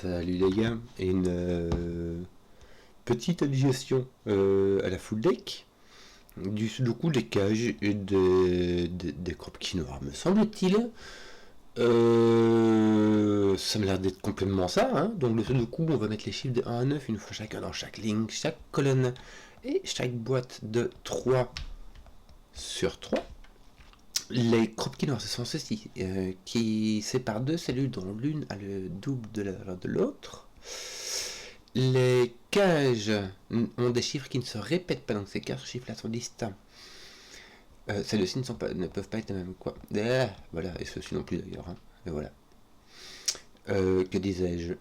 Salut les gars, et une petite digestion à la full deck du Sudoku des cages et des crop quinoa, me semble-t-il. Ça m'a l'air d'être complètement ça, hein. Donc le Sudoku, on va mettre les chiffres de 1 à 9 une fois chacun dans chaque ligne, chaque colonne et chaque boîte de 3 sur 3. Les crop quinoa, ce sont ceux-ci, qui séparent deux cellules dont l'une a le double de la valeur de l'autre. Les cages ont des chiffres qui ne se répètent pas, donc ces 4 chiffres-là sont distincts. Celles-ci ne peuvent pas être les mêmes, quoi. Voilà, et ceux-ci non plus d'ailleurs, hein. Et voilà. Que disais-je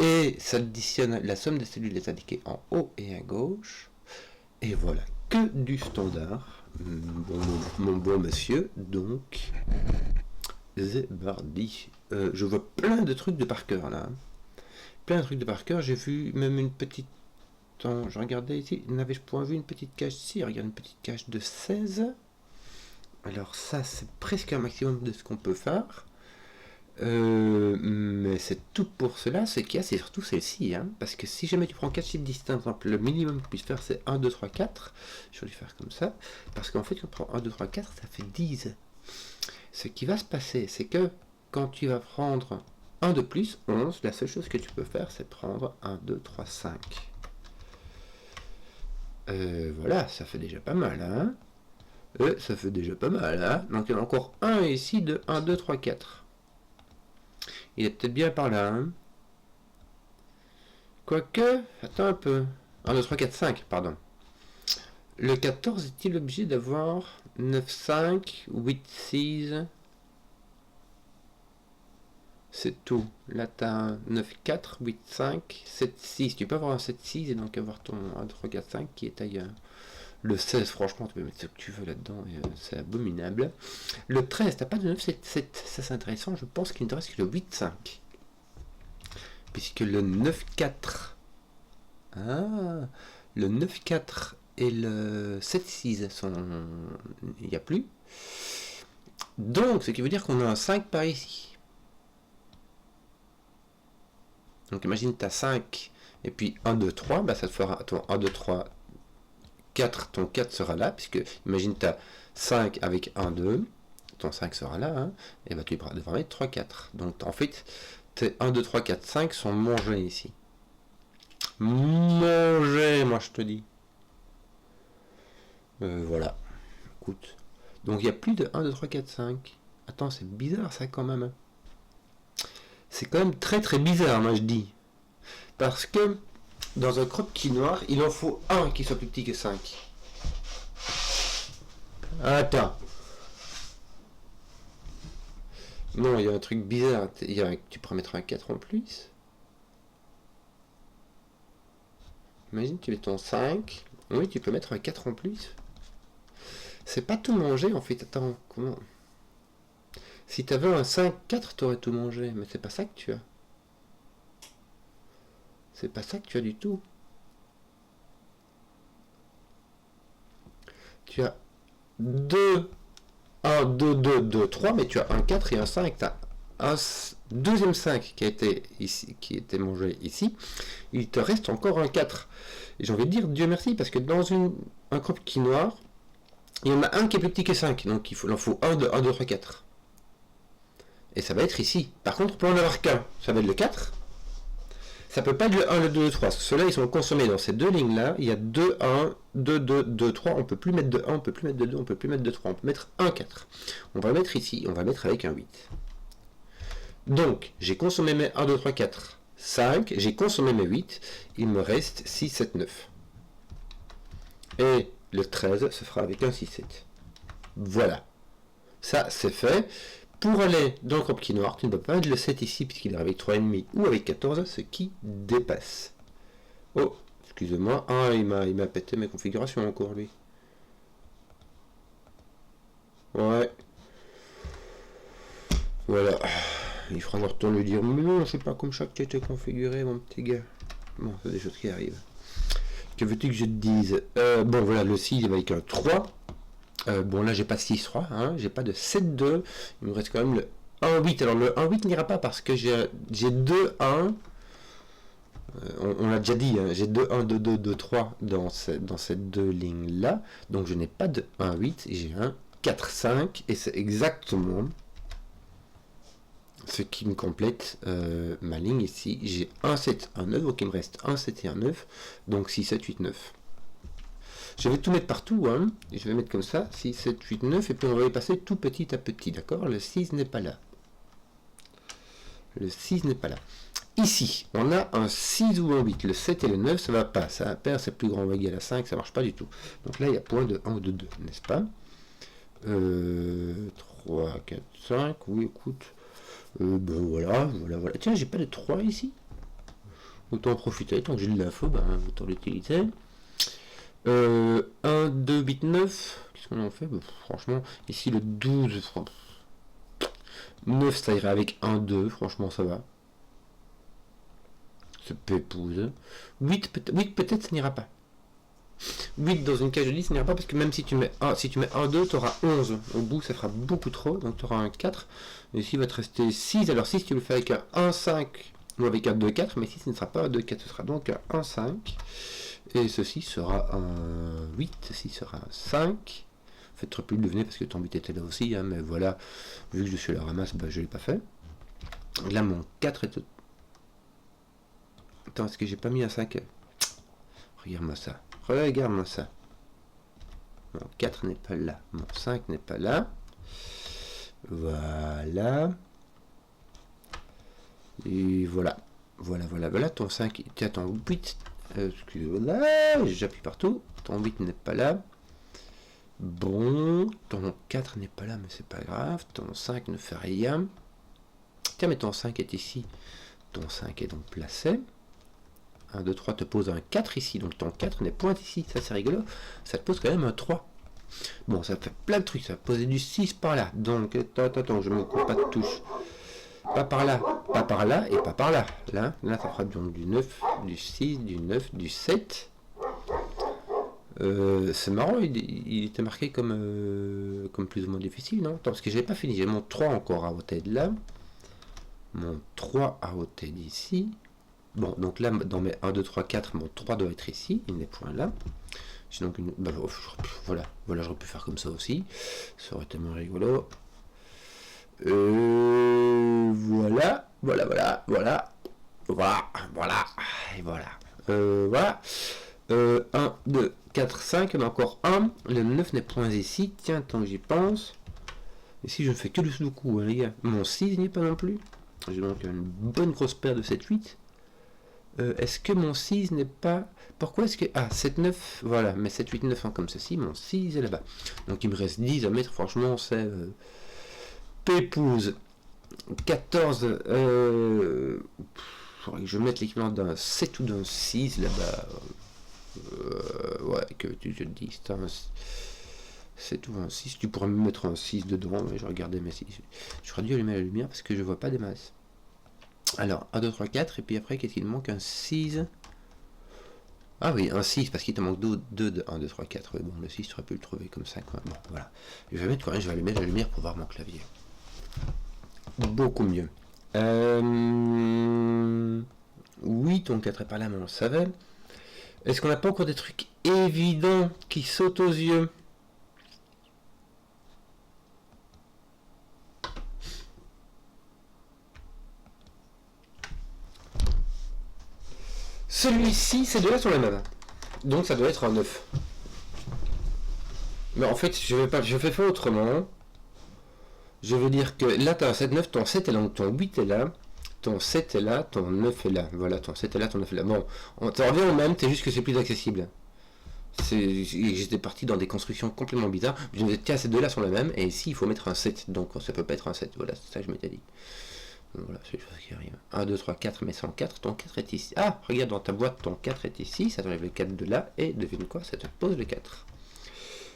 et ça additionne la somme des cellules les indiquées en haut et à gauche. Et voilà, que du standard. Mon bon monsieur, donc Zebardi. Je vois plein de trucs de par cœur là. Plein de trucs de par cœur. J'ai vu même une petite. Attends, je regardais ici. N'avais-je point vu une petite cage ici? Regarde, une petite cage de 16. Alors, ça, c'est presque un maximum de ce qu'on peut faire. Mais c'est tout pour cela. Ce qu'il y a, c'est surtout celle-ci, hein, parce que si jamais tu prends 4 chiffres distincts, par exemple, le minimum que tu puisses faire c'est 1, 2, 3, 4. Je vais lui faire comme ça, parce qu'en fait quand on prend 1, 2, 3, 4, ça fait 10. Ce qui va se passer, c'est que quand tu vas prendre 1 de plus, 11, la seule chose que tu peux faire c'est prendre 1, 2, 3, 5. Voilà, ça fait déjà pas mal, hein. Ça fait déjà pas mal, hein. Donc il y en a encore un ici de 1, 2, 3, 4. Il est peut-être bien par là, hein. Quoique, attends un peu. 1, 2, 3, 4, 5, pardon. Le 14 est-il obligé d'avoir 9, 5, 8, 6? C'est tout. Là, tu as 9, 4, 8, 5, 7, 6. Tu peux avoir un 7, 6 et donc avoir ton 1, 2, 3, 4, 5 qui est ailleurs. Le 16, franchement, tu peux mettre ce que tu veux là-dedans, c'est abominable. Le 13, t'as pas de 9, 7, 7. Ça, c'est intéressant. Je pense qu'il ne te reste que le 8, 5. Puisque le 9, 4. Ah, le 9, 4 et le 7, 6 sont. Il n'y a plus. Donc, ce qui veut dire qu'on a un 5 par ici. Donc, imagine, tu as 5 et puis 1, 2, 3. Bah, ça te fera ton 1, 2, 3. 4, ton 4 sera là, puisque imagine tu as 5 avec 1, 2, ton 5 sera là, hein, et bah tu devras mettre 3, 4. Donc en fait, tes 1, 2, 3, 4, 5 sont mangés ici. Mangés, moi je te dis. Voilà. Écoute. Donc il n'y a plus de 1, 2, 3, 4, 5. Attends, c'est bizarre ça quand même. C'est quand même très très bizarre, moi je dis. Parce que dans un crop quinoa, il en faut un qui soit plus petit que 5. Attends. Non, il y a un truc bizarre. Tu pourrais mettre un 4 en plus. Imagine, tu mets ton 5. Oui, tu peux mettre un 4 en plus. C'est pas tout manger en fait. Attends, comment? Si tu avais un 5, 4, tu aurais tout mangé. Mais c'est pas ça que tu as. C'est pas ça que tu as du tout. Tu as 2, 1, 2, 2, 2, 3, mais tu as un 4 et un 5. Tu as un deuxième 5 qui a été ici, qui était mangé ici. Il te reste encore un 4. Et j'ai envie de dire Dieu merci, parce que dans un crop quinoa, il y en a un qui est plus petit que 5. Donc il en faut 1, 2, 1, 2, 3, 4. Et ça va être ici. Par contre, on peut en avoir qu'un. Ça va être le 4. Ça peut pas être le 1, le 2, le 3. Ceux-là, ils sont consommés dans ces deux lignes-là. Il y a 2, 1, 2, 2, 2, 3. On peut plus mettre de 1, on peut plus mettre de 2, on peut plus mettre de 3. On peut mettre 1, 4. On va le mettre ici. On va le mettre avec un 8. Donc, j'ai consommé mes 1, 2, 3, 4, 5. J'ai consommé mes 8. Il me reste 6, 7, 9. Et le 13 se fera avec un 6, 7. Voilà. Ça, c'est fait. Pour aller dans le crop quinoa, tu ne peux pas mettre le 7 ici puisqu'il est avec 3,5 ou avec 14, ce qui dépasse. Oh, excusez-moi. Ah, il m'a pété mes configurations encore, lui. Ouais. Voilà. Il fera leur temps de lui dire, mais non, c'est pas comme ça que tu étais configuré, mon petit gars. Bon, c'est des choses qui arrivent. Que veux-tu que je te dise? Bon, voilà, le 6, il est avec un 3. Bon, là, j'ai pas 6-3, hein, j'ai pas de 7-2. Il me reste quand même le 1, 8. Alors le 1, 8 n'ira pas parce que j'ai 2, 1. On l'a déjà dit, hein, j'ai 2, 1, 2, 2, 2, 3 dans ces deux lignes-là. Donc je n'ai pas de 1, 8, j'ai un 4, 5. Et c'est exactement ce qui me complète ma ligne ici. J'ai 1, 7, 1, 9. Donc il me reste 1, 7 et 1, 9. Donc 6, 7, 8, 9. Je vais tout mettre partout, hein. Je vais mettre comme ça, 6, 7, 8, 9, et puis on va y passer tout petit à petit, d'accord? Le 6 n'est pas là. Le 6 n'est pas là. Ici, on a un 6 ou un 8. Le 7 et le 9, ça va pas. Ça impair, c'est plus grand ou égal à 5, ça marche pas du tout. Donc là, il y a point de 1 ou de 2, n'est-ce pas? 3, 4, 5, oui, écoute. Ben voilà. Tiens, j'ai pas de 3 ici. Autant en profiter, tant que j'ai de l'info, ben, autant l'utiliser. 1, 2, 8, 9. Qu'est-ce qu'on en fait? Franchement, ici le 12. 9, ça irait avec 1, 2. Franchement, ça va. C'est pépouse. 8, peut-être, ça n'ira pas. 8 dans une cage de 10, ça n'ira pas parce que même si tu mets 1, 2, tu auras 11. Au bout, ça fera beaucoup trop. Donc, tu auras un 4. Et ici, il va te rester 6. Alors, 6, tu le fais avec un 1, 5 ou avec un 2, 4. Mais 6, ce ne sera pas un 2, 4. Ce sera donc un 1, 5. Et ceci sera un 8, ceci sera un 5. Faites plus le deviner parce que ton 8 était là aussi, hein, mais voilà, vu que je suis à la ramasse, bah, je ne l'ai pas fait. Là, mon 4 est... Attends, est-ce que j'ai pas mis un 5? Regarde-moi ça. Regarde-moi ça. Mon 4 n'est pas là. Mon 5 n'est pas là. Voilà. Et voilà. Voilà. Ton 5, tiens, ton 8... excusez-moi, j'appuie partout. Ton 8 n'est pas là. Bon, ton 4 n'est pas là, mais c'est pas grave. Ton 5 ne fait rien. Tiens, mais ton 5 est ici. Ton 5 est donc placé. 1, 2, 3 te pose un 4 ici. Donc ton 4 n'est point ici. Ça, c'est rigolo. Ça te pose quand même un 3. Bon, ça fait plein de trucs. Ça va poser du 6 par là. Donc, attends, je me coupe pas de touche. Pas par là et pas par là. Là, ça fera donc du 9, du 6, du 9, du 7. C'est marrant, il était marqué comme plus ou moins difficile, non? Attends, parce que j'avais pas fini. J'ai mon 3 encore à ôter de là. Mon 3 à ôter d'ici. Bon, donc là, dans mes 1, 2, 3, 4, mon 3 doit être ici. Il n'est point là. J'ai donc une... Bah, voilà, j'aurais pu faire comme ça aussi. Ça aurait été moins rigolo. Voilà. Et voilà. Voilà. 1, 2, 4, 5, il y en a encore un. Le 9 n'est point ici. Tiens, tant que j'y pense. Ici, je ne fais que le sudoku, hein, les gars. Mon 6 n'y est pas non plus. J'ai donc une bonne grosse paire de 7, 8. Est-ce que mon 6 n'est pas... Pourquoi est-ce que... Ah, 7, 9, voilà. Mais 7, 8, 9 comme ceci. Mon 6 est là-bas. Donc, il me reste 10 à mettre. Franchement, c'est... Pépouse. 14. Faudrait que je mette l'équivalent d'un 7 ou d'un 6 là-bas. Ouais, que tu te dis, c'est un 7 ou un 6, tu pourrais me mettre un 6 dedans, mais je regardais mes 6. J'aurais dû allumer la lumière parce que je vois pas des masses. Alors, 1, 2, 3, 4, et puis après, qu'est-ce qu'il manque? Un 6. Ah oui, un 6, parce qu'il te manque 2 de 1, 2, 3, 4. Oui, bon, le 6, tu aurais pu le trouver comme ça, quoi. Bon, voilà. Je vais mettre quoi? Je vais allumer la lumière pour voir mon clavier. Beaucoup mieux. Oui, ton 4 est pas là, mais on le savait. Est-ce qu'on n'a pas encore des trucs évidents qui sautent aux yeux? Celui-ci, ces deux-là sont les mêmes. Donc ça doit être un 9. Mais en fait, je fais pas autrement. Je veux dire que là, tu as un 7, 9, ton 7 est là, donc ton 8 est là, ton 7 est là, ton 9 est là. Voilà, ton 7 est là, ton 9 est là. Bon, on revient au même, c'est juste que c'est plus accessible. J'étais parti dans des constructions complètement bizarres. Je me disais, tiens, ces deux-là sont les mêmes, et ici, il faut mettre un 7. Donc ça peut pas être un 7. Voilà, c'est ça que je m'étais dit. Voilà, c'est les choses qui arrivent. 1, 2, 3, 4, mais sans 4, ton 4 est ici. Ah, regarde dans ta boîte, ton 4 est ici, ça t'enlève le 4 de là, et devine quoi, ça te pose le 4.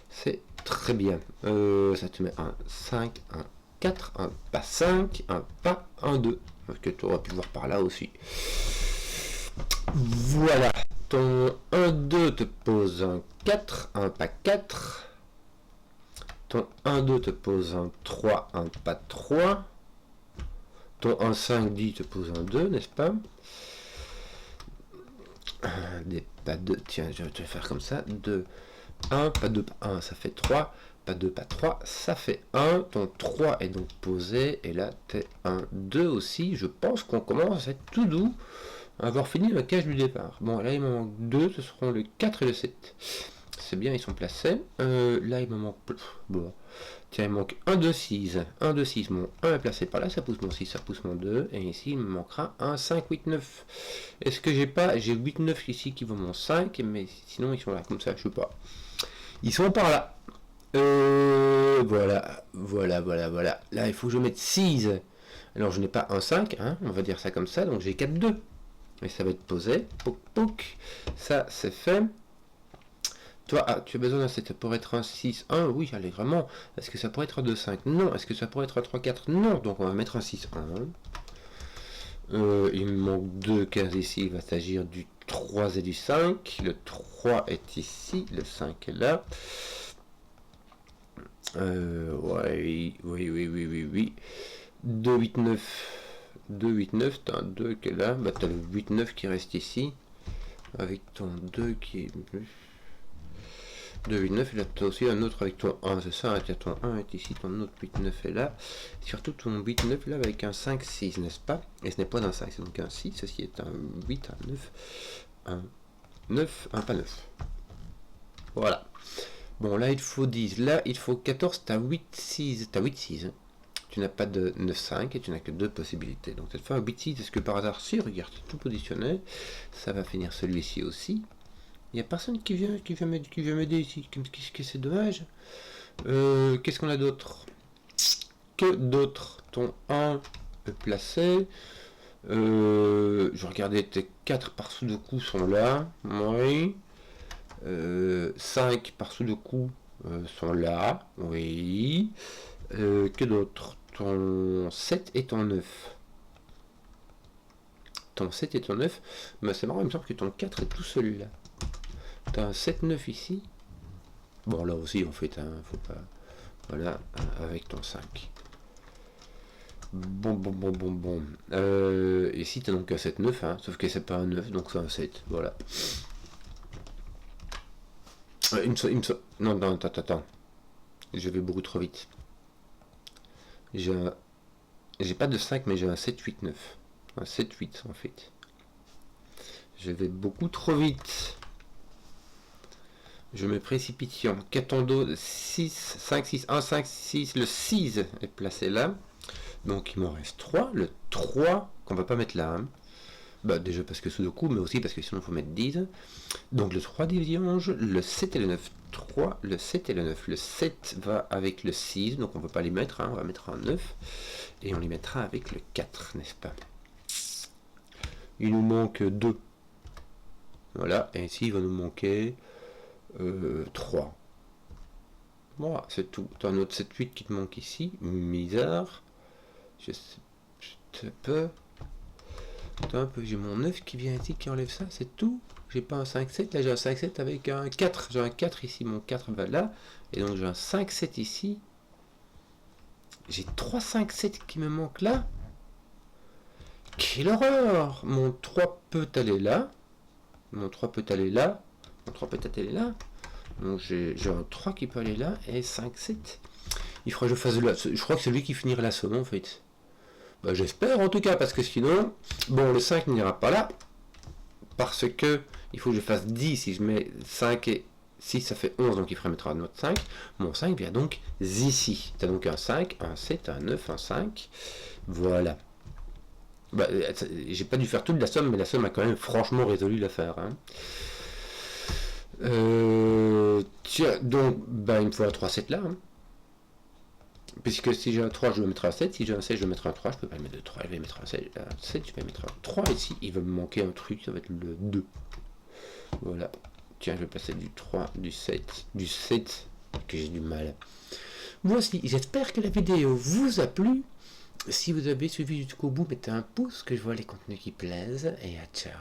C'est très bien. Ça te met un 5, un 4, un pas 5, un pas 1, 2. Que tu aurais pu voir par là aussi. Voilà. Ton 1, 2 te pose un 4, un pas 4. Ton 1, 2 te pose un 3, un pas 3. ton 1,5 dit te pose un 2, n'est-ce pas? Des pas 2, tiens, je vais te faire comme ça. 2, 1, pas 2, pas 1, ça fait 3. Pas 2, pas 3, ça fait 1. Ton 3 est donc posé. Et là, t'es un 2 aussi. Je pense qu'on commence à être tout doux. À avoir fini la cage du départ. Bon, là, il me manque 2. Ce seront le 4 et le 7. C'est bien, ils sont placés. Là, il me manque... Bon. Tiens, il manque 1, 2, 6. 1, 2, 6. Mon 1 est placé par là. Ça pousse mon 6, ça pousse mon 2. Et ici, il me manquera un 5, 8, 9. Est-ce que j'ai pas... J'ai 8, 9 ici qui vont mon 5. Mais sinon, ils sont là comme ça. Je sais pas. Ils sont par là. Voilà. Là, il faut que je mette 6. Alors, je n'ai pas un 5, hein, on va dire ça comme ça. Donc, j'ai 4, 2. Et ça va être posé. Pouc, pouc. Ça, c'est fait. Toi, tu as besoin d'un 7 pour être un 6, 1. Oui, allez, vraiment. Est-ce que ça pourrait être un 2, 5? Non. Est-ce que ça pourrait être un 3, 4? Non. Donc, on va mettre un 6, 1. Il me manque 2 cases ici. Il va s'agir du 3 et du 5. Le 3 est ici. Le 5 est là. Ouais, oui. 2, 8, 9. 2, 8, 9. T'as un 2 qui est là. Bah, t'as le 8, 9 qui reste ici. Avec ton 2 qui est... 2, 8, 9. Et là, t'as aussi un autre avec ton 1. C'est ça, hein, ton 1 est ici. Ton autre 8, 9 est là. Surtout ton 8, 9 là avec un 5, 6, n'est-ce pas? Et ce n'est pas un 5, c'est donc un 6. Ceci est un 8, un 9. Un 9, un pas 9. Voilà. Bon, là, il faut 10. Là, il faut 14. T'as 8, 6. T'as 8, 6. Hein. Tu n'as pas de 9, 5 et tu n'as que 2 possibilités. Donc, cette fois, un 8, 6. Est-ce que par hasard, si, regarde, tout positionné, ça va finir celui-ci aussi. Il n'y a personne qui vient m'aider ici. Qu'est-ce que c'est dommage. Qu'est-ce qu'on a d'autre? Que d'autre? Ton 1 est placé. Je regardais, tes 4 par Sudoku sont là. Oui. 5 par Sudoku sont là, oui. Que d'autre? Ton 7 et ton 9. Ton 7 et ton 9, bah, c'est marrant, il me semble que ton 4 est tout seul là. T'as un 7, 9 ici. Bon, là aussi, en fait, hein, faut pas... Voilà, avec ton 5. Bon. Ici, t'as donc un 7, 9, hein, sauf que c'est pas un 9, donc c'est un 7, voilà. Non, attends. Je vais beaucoup trop vite. J'ai pas de 5, mais j'ai un 7, 8, 9. Un 7, 8, en fait. Je vais beaucoup trop vite. Je me précipite. Qu'attendons 6, 5, 6, 1, 5, 6. Le 6 est placé là. Donc, il m'en reste 3. Le 3, qu'on va pas mettre là. Hein. Bah, déjà parce que Sudoku, mais aussi parce que sinon il faut mettre 10. Donc le 3 divisionge, le 7 et le 9. 3, le 7 et le 9. Le 7 va avec le 6, donc on ne peut pas les mettre, hein, on va mettre un 9. Et on les mettra avec le 4, n'est-ce pas? Il nous manque 2. Voilà, et ici il va nous manquer 3. Voilà, c'est tout. Tu as un autre 7, 8 qui te manque ici. Misère. Je te peux... J'ai mon 9 qui vient ici, qui enlève ça, c'est tout. J'ai pas un 5-7, là j'ai un 5-7 avec un 4. J'ai un 4 ici, mon 4 va là. Et donc j'ai un 5-7 ici. J'ai 3 5-7 qui me manquent là. Quelle horreur! Mon 3 peut aller là. Mon 3 peut aller là. Mon 3 peut aller là. Donc j'ai un 3 qui peut aller là. Et 5-7. Il faudra que je fasse de la... Je crois que c'est lui qui finira la somme en fait. Bah, j'espère en tout cas, parce que sinon, bon, le 5 n'ira pas là, parce que il faut que je fasse 10, si je mets 5 et 6, ça fait 11, donc il faudra mettre un autre 5. Mon 5 vient donc ici. Tu as donc un 5, un 7, un 9, un 5. Voilà. Bah, j'ai pas dû faire toute la somme, mais la somme a quand même franchement résolu l'affaire. Hein. Tiens, donc, bah, il me faut un 3, 7 là. Hein. Puisque si j'ai un 3, je vais mettre un 7. Si j'ai un 7, je vais mettre un 3. Je peux pas le mettre de 3. Je vais mettre un 7. Je vais mettre un 3 ici. Il va me manquer un truc. Ça va être le 2. Voilà. Tiens, je vais passer du 3, du 7. Du 7. Que j'ai du mal. Voici. J'espère que la vidéo vous a plu. Si vous avez suivi jusqu'au bout, mettez un pouce. Que je vois les contenus qui plaisent. Et à ciao.